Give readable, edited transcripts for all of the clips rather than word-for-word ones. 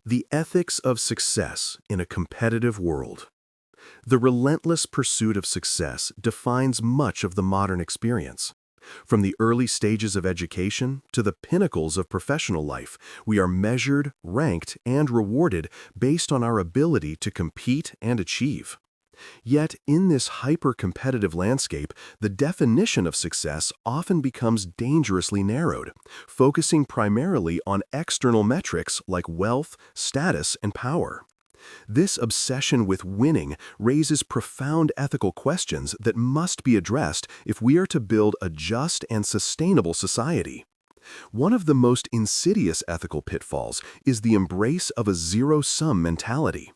The ethics of success in a competitive world. The relentless pursuit of success defines much of the modern experience. From the early stages of education to the pinnacles of professional life, we are measured, ranked, and rewarded based on our ability to compete and achieve. Yet, in this hyper-competitive landscape, the definition of success often becomes dangerously narrowed, focusing primarily on external metrics like wealth, status, and power. This obsession with winning raises profound ethical questions that must be addressed if we are to build a just and sustainable society. One of the most insidious ethical pitfalls is the embrace of a zero-sum mentality.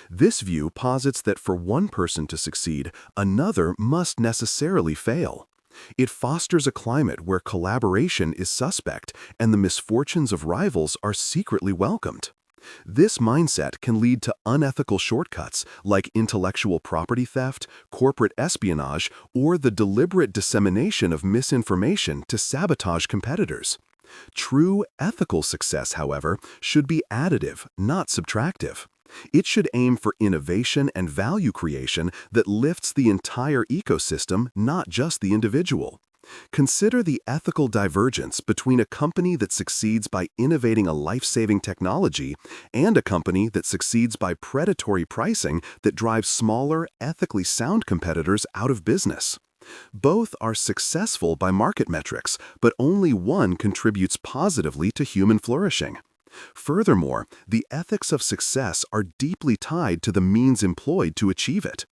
This view posits that for one person to succeed, another must necessarily fail. It fosters a climate where collaboration is suspect and the misfortunes of rivals are secretly welcomed. This mindset can lead to unethical shortcuts like intellectual property theft, corporate espionage, or the deliberate dissemination of misinformation to sabotage competitors. True ethical success, however, should be additive, not subtractive. It should aim for innovation and value creation that lifts the entire ecosystem, not just the individual. Consider the ethical divergence between a company that succeeds by innovating a life-saving technology and a company that succeeds by predatory pricing that drives smaller, ethically sound competitors out of business. Both are successful by market metrics, but only one contributes positively to human flourishing. Furthermore, the ethics of success are deeply tied to the means employed to achieve it.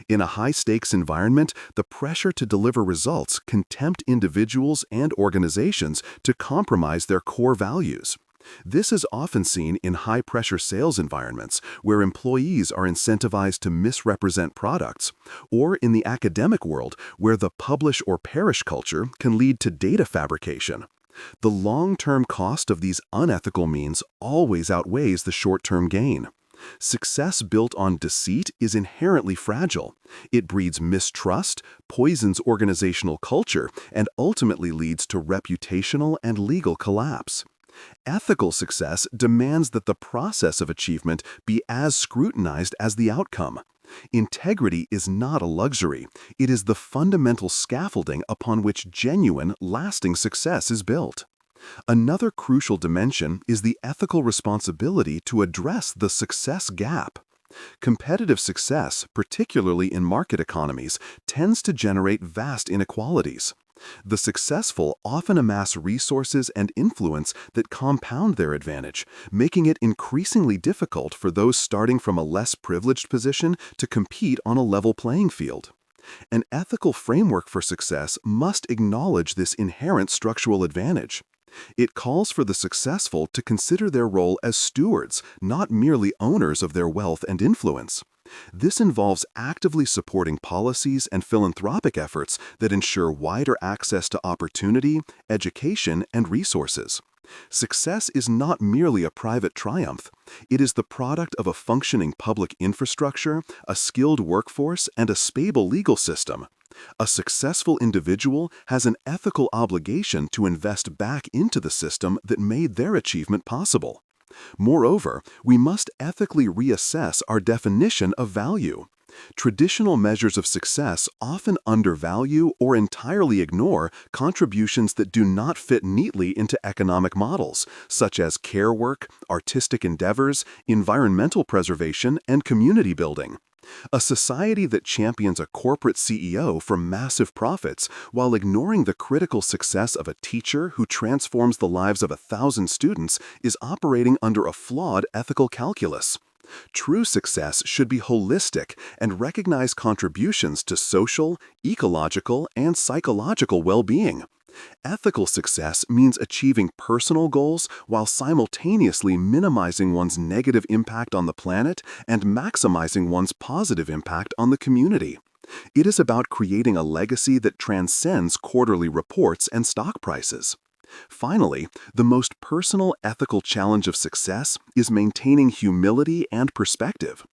In a high-stakes environment, the pressure to deliver results can tempt individuals and organizations to compromise their core values. This is often seen in high-pressure sales environments where employees are incentivized to misrepresent products, or in the academic world where the publish or perish culture can lead to data fabrication. The long-term cost of these unethical means always outweighs the short-term gain. Success built on deceit is inherently fragile. It breeds mistrust, poisons organizational culture, and ultimately leads to reputational and legal collapse. Ethical success demands that the process of achievement be as scrutinized as the outcome. Integrity is not a luxury. It is the fundamental scaffolding upon which genuine, lasting success is built. Another crucial dimension is the ethical responsibility to address the success gap. Competitive success, particularly in market economies, tends to generate vast inequalities. The successful often amass resources and influence that compound their advantage, making it increasingly difficult for those starting from a less privileged position to compete on a level playing field. An ethical framework for success must acknowledge this inherent structural advantage. It calls for the successful to consider their role as stewards, not merely owners of their wealth and influence. This involves actively supporting policies and philanthropic efforts that ensure wider access to opportunity, education, and resources. Success is not merely a private triumph. It is the product of a functioning public infrastructure, a skilled workforce, and a stable legal system. A successful individual has an ethical obligation to invest back into the system that made their achievement possible. Moreover, we must ethically reassess our definition of value. Traditional measures of success often undervalue or entirely ignore contributions that do not fit neatly into economic models, such as care work, artistic endeavors, environmental preservation, and community building. A society that champions a corporate CEO for massive profits while ignoring the critical success of a teacher who transforms the lives of 1,000 students is operating under a flawed ethical calculus. True success should be holistic and recognize contributions to social, ecological, and psychological well-being. Ethical success means achieving personal goals while simultaneously minimizing one's negative impact on the planet and maximizing one's positive impact on the community. It is about creating a legacy that transcends quarterly reports and stock prices. Finally, the most personal ethical challenge of success is maintaining humility and perspective.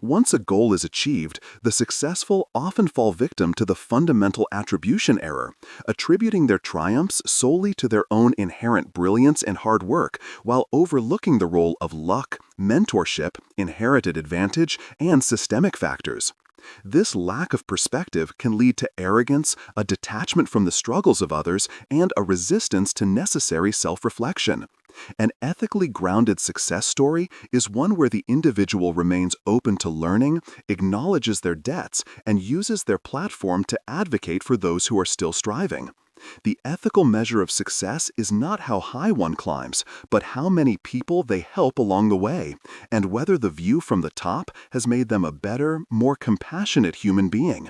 Once a goal is achieved, the successful often fall victim to the fundamental attribution error, attributing their triumphs solely to their own inherent brilliance and hard work, while overlooking the role of luck, mentorship, inherited advantage, and systemic factors. This lack of perspective can lead to arrogance, a detachment from the struggles of others, and a resistance to necessary self-reflection. An ethically grounded success story is one where the individual remains open to learning, acknowledges their debts, and uses their platform to advocate for those who are still striving. The ethical measure of success is not how high one climbs, but how many people they help along the way, and whether the view from the top has made them a better, more compassionate human being.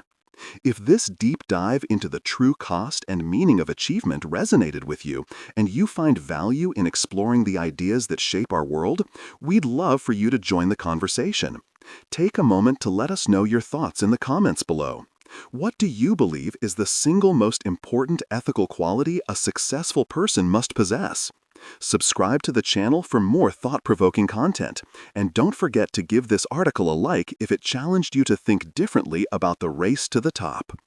If this deep dive into the true cost and meaning of achievement resonated with you, and you find value in exploring the ideas that shape our world, we'd love for you to join the conversation. Take a moment to let us know your thoughts in the comments below. What do you believe is the single most important ethical quality a successful person must possess? Subscribe to the channel for more thought-provoking content, and don't forget to give this article a like if it challenged you to think differently about the race to the top.